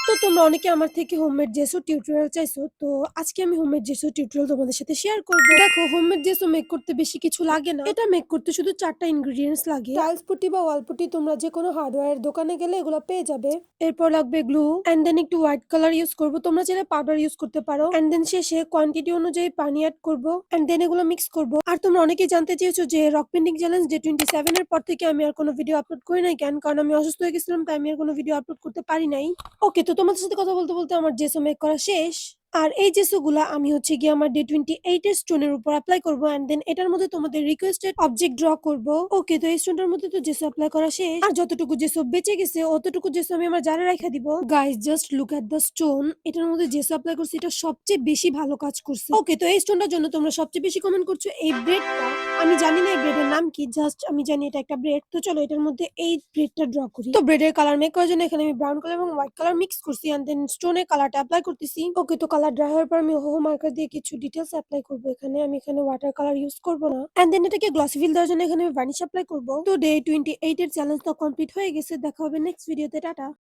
তো তোমরা অনেকে আমার থেকে হোমমেড জেসু টিউটোরিয়াল চাইছো। তো আজকে আমি হোমমেড জেসু টিউটোরিয়াল তোমাদের সাথে শেয়ার করব। দেখো হোমমেড জেসু মেক করতে বেশি কিছু লাগে না। এটা মেক করতে শুধু ৪ টা ইনগ্রেডিয়েন্টস লাগে। টাইলস পুটি বা ওয়াল পুটি তোমরা যে কোনো হার্ডওয়্যার দোকানে গেলে এগুলো পেয়ে যাবে। এরপর লাগবে গ্লু এন্ড দেন একটু হোয়াইট কালার ইউজ করব। তোমরা চাইলে পাউডার ইউজ করতে পারো। এন্ড দেন শেষে কোয়ান্টিটি অনুযায়ী পানি অ্যাড করব। এন্ড দেন এগুলো মিক্স করব। আর তোমরা অনেকেই জানতে চেয়েছো যে রক পেইন্টিং চ্যালেঞ্জ ডে 27 এর পর থেকে আমি আর কোনো ভিডিও আপলোড করি নাই কেন? কারণ আমি অসুস্থ হয়ে গেছিলাম, তাই আমি আর কোনো ভিডিও আপলোড করতে পারি নাই। ওকে, তো তোমাদের সাথে কথা বলতে বলতে আমার জেসো মেক করা শেষ। আর এই জেসোগুলা আমি হচ্ছে গিয়ে আমার ডে 28 এর স্টোনের উপর অ্যাপ্লাই করব এন্ড দেন এটার মধ্যে তোমাদের রিকোয়েস্টেড অবজেক্ট ড্র করব। ওকে, তো এই স্টোনটার মধ্যে তো জেসো অ্যাপ্লাই করা শেষ। আর যতটুকু জেসো বেঁচে গেছে অতটুকু জেসো আমি আমার জারে রাখা দিব। Guys just look at the stone. এটার মধ্যে জেসো অ্যাপ্লাই করছি, এটা সবচেয়ে বেশি ভালো কাজ করছে। ওকে, তো এই স্টোনটার জন্য তোমরা সবচেয়ে বেশি কমেন্ট করছো এই ব্রেডটা। আমি জানি না এই ব্রেডের নাম কি, জাস্ট আমি জানি এটা একটা ব্রেড। তো চলো এটার মধ্যে এই ব্রেডটা ড্র করি। তো ব্রেডের কালার মেক করার জন্য এখানে আমি ব্রাউন কালার এবং হোয়াইট কালার মিক্স করছি এন্ড দেন স্টোনের কালারটা অ্যাপ্লাই করতেছি। ওকে, তো কালার ড্রাই হওয়ার পর আমি হোহো মার্কার দিয়ে কিছু ডিটেইলস অ্যাপ্লাই করব। আমি এখানে ওয়াটার কালার ইউজ করব না। এন্ড দেন এটাকে গ্লসি ফিল দেওয়ার জন্য এখানে আমি ভার্নিশ অ্যাপ্লাই করব। তো ডে 28 এর চ্যালেঞ্জটা কমপ্লিট হয়ে গেছে। দেখা হবে নেক্সট ভিডিওতে। টাটা।